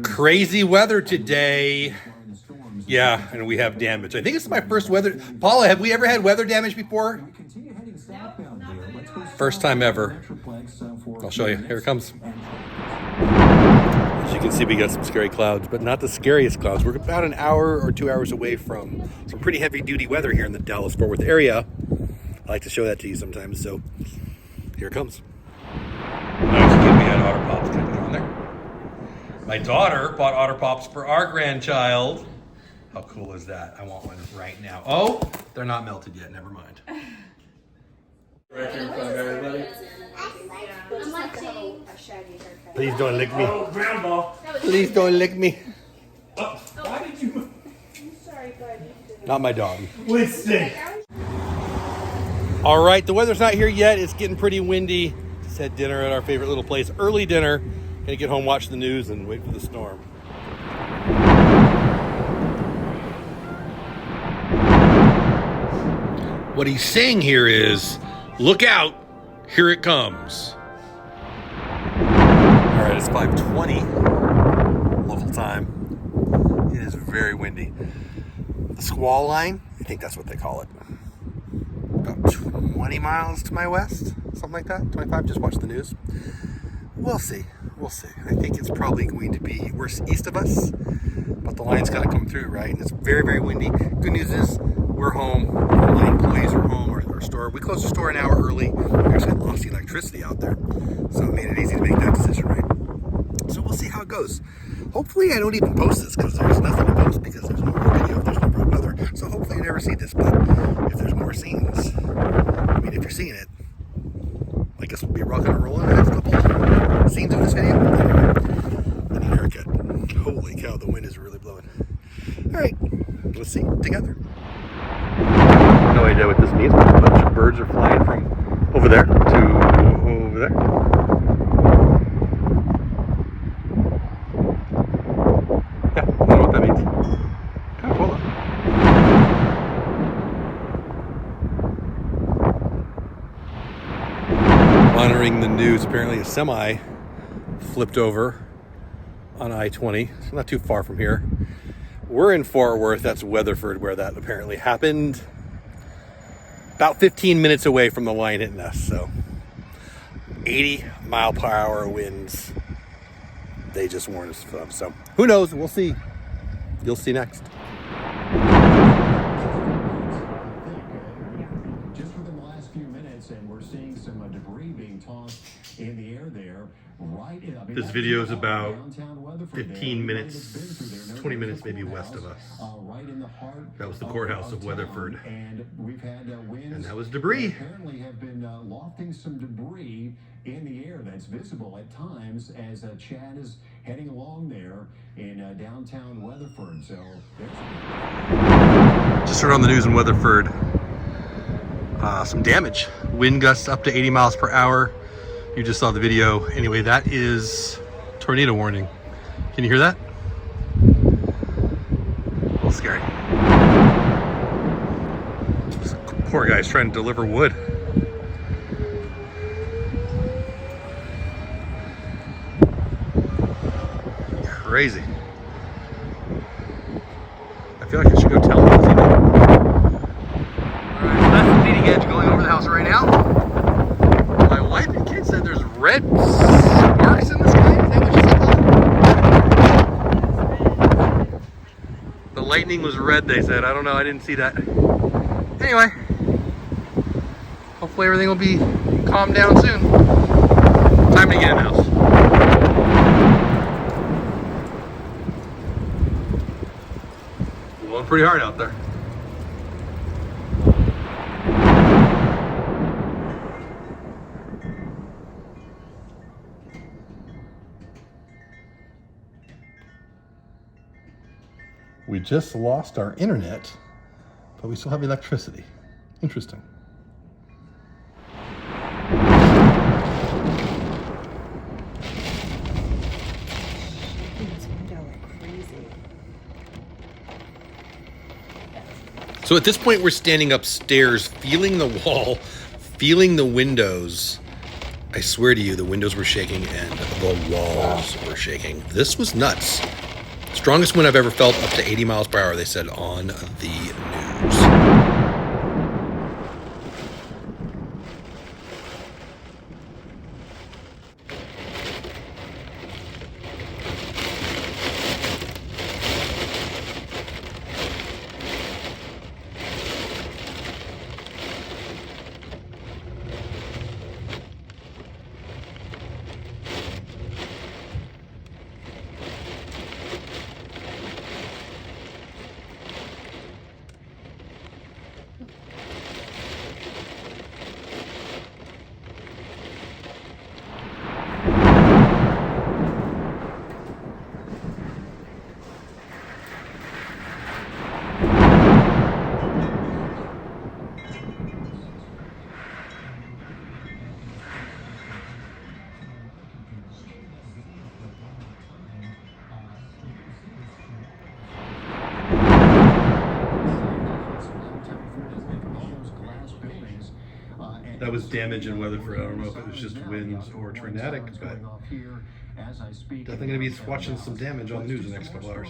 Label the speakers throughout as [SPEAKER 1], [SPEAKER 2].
[SPEAKER 1] Crazy weather today. Yeah, and we have damage. I think it's my first weather. Paula, have we ever had weather damage before? First time ever. I'll show you. Here it comes. As you can see, we got some scary clouds, but not the scariest clouds. We're about an hour or 2 hours away from some pretty heavy-duty weather here in the Dallas-Fort Worth area. I like to show that to you sometimes, so here it comes. Nice kid, we had Otter Pops. Can I put it on there? My daughter bought Otter Pops for our grandchild. How cool is that? I want one right now. Oh, they're not melted yet. Never mind. Right here in front of everybody. Please don't lick me.
[SPEAKER 2] Oh, grandma.
[SPEAKER 1] Please don't lick me.
[SPEAKER 2] Why did you?
[SPEAKER 3] I'm sorry, bud.
[SPEAKER 1] Not my dog.
[SPEAKER 2] Listen.
[SPEAKER 1] All right, the weather's not here yet. It's getting pretty windy. Just had dinner at our favorite little place. Early dinner. Gonna get home, watch the news, and wait for the storm. What he's saying here is, look out, here it comes. All right, it's 5:20 local time. It is very windy. The squall line, I think that's what they call it. About 20 miles to my west, something like that, 25, just watch the news. We'll see, we'll see. I think it's probably going to be worse east of us, but the line's gotta come through, right? And it's very, very windy. Good news is, we're home, all the employees are home, our store. We closed the store an hour early. We actually lost the electricity out there. So it made it easy to make that decision, right? So we'll see how it goes. Hopefully I don't even post this because there's nothing to post because there's no more video if there's no more weather. So hopefully you never see this, but if there's more scenes, I mean, if you're seeing it, I guess we'll be rocking and rolling the next couple scenes of this video. Anyway, I need a haircut. Holy cow, the wind is really blowing. All right, let's see together. No idea what this means, but a bunch of birds are flying from over there to over there. Yeah, I don't know what that means. Kind of cool though. Monitoring the news, apparently a semi flipped over on I-20. It's not too far from here. We're in Fort Worth, that's Weatherford, where that apparently happened. About 15 minutes away from the line hitting us, so 80-mile-per-hour winds. They just warned us of, so who knows? We'll see. You'll see next.
[SPEAKER 4] Just within the last few minutes, and we're seeing some debris being tossed in the air there. Right,
[SPEAKER 1] this video is about 15 minutes, 20 minutes maybe west of us. That was the courthouse of Weatherford.
[SPEAKER 4] And we've had winds.
[SPEAKER 1] And that was debris.
[SPEAKER 4] Apparently have been lofting some debris in the air that's visible at times as Chad is heading along there in downtown Weatherford. So
[SPEAKER 1] just heard on the news in Weatherford, some damage. Wind gusts up to 80 miles per hour. You just saw the video. Anyway, that is tornado warning. Can you hear that? A little scary. This poor guy's trying to deliver wood. Crazy. I feel like I should go tell him. Alright, so that's the leading edge going over the house right now. My wife and kids said there's red sparks in the sky. Is that what you said? The lightning was red, they said. I don't know, I didn't see that. Anyway, hopefully everything will be calmed down soon. Time to get in the house. Blowing pretty hard out there. We just lost our internet, but we still have electricity. Interesting. So at this point, we're standing upstairs, feeling the wall, feeling the windows. I swear to you, the windows were shaking and the walls were shaking. This was nuts. Strongest wind I've ever felt, up to 80 miles per hour, they said on the news.
[SPEAKER 3] That was damage and weather for, I don't know if it was just winds or tornadic, but definitely going to be watching some damage on the news in the next couple hours.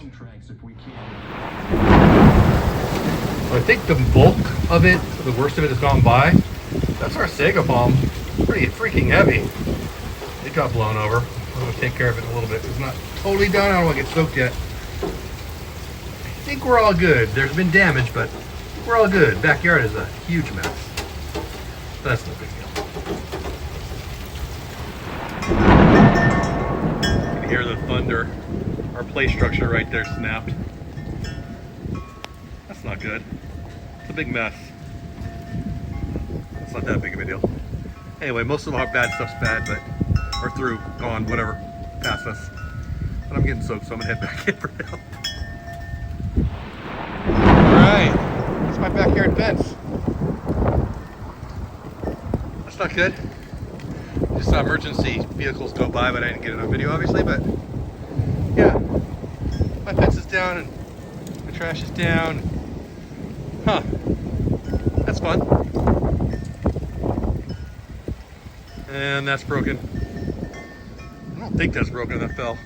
[SPEAKER 3] I think the bulk of it, the worst of it has gone by. That's our Sega palm. Pretty freaking heavy. It got blown over. I'm going to take care of it in a little bit. It's not totally done. I don't want to get soaked yet. I think we're all good. There's been damage, but we're all good. Backyard is a huge mess. That's no big deal. You can hear the thunder. Our play structure right there snapped. That's not good. It's a big mess. It's not that big of a deal. Anyway, most of our bad stuff's bad, but or through, gone, whatever, past us. But I'm getting soaked, so I'm gonna head back in for now. All right, that's my backyard fence. Not good. Just saw emergency vehicles go by, but I didn't get it on video, obviously. But yeah, my fence is down and the trash is down. Huh? That's fun. And that's broken. I don't think that's broken. That fell.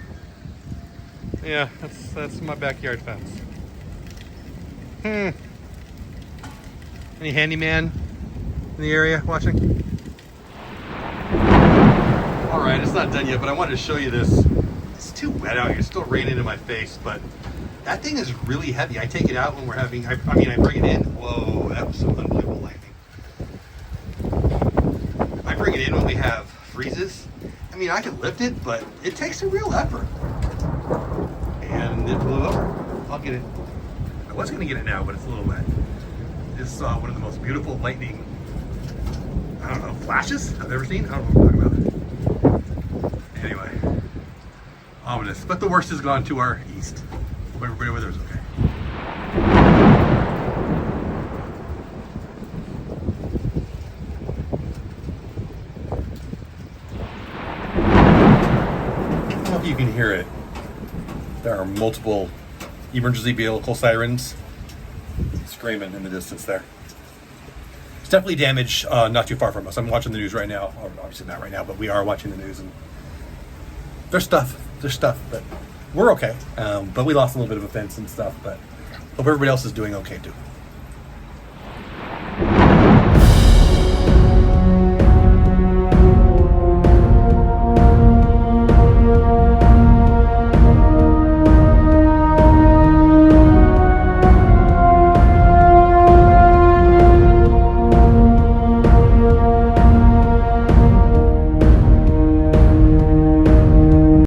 [SPEAKER 3] Yeah, that's my backyard fence. Any handyman in the area watching? Alright, it's not done yet, but I wanted to show you this. It's too wet out here. It's still raining in my face, but that thing is really heavy. I take it out when we're having, I bring it in. Whoa, that was some unbelievable lightning. I bring it in when we have freezes. I mean, I can lift it, but it takes a real effort. And it blew over. I'll get it. I was going to get it now, but it's a little wet. Just saw one of the most beautiful lightning, I don't know, flashes I've ever seen. I don't know what I'm talking about. Anyway, ominous. But the worst has gone to our east. Everybody over there is okay. I don't know if you can hear it. There are multiple emergency vehicle sirens screaming in the distance there. It's definitely damage not too far from us. I'm watching the news right now. Or obviously not right now, but we are watching the news, and there's stuff, but we're okay. But we lost a little bit of a fence and stuff, but hope everybody else is doing okay too.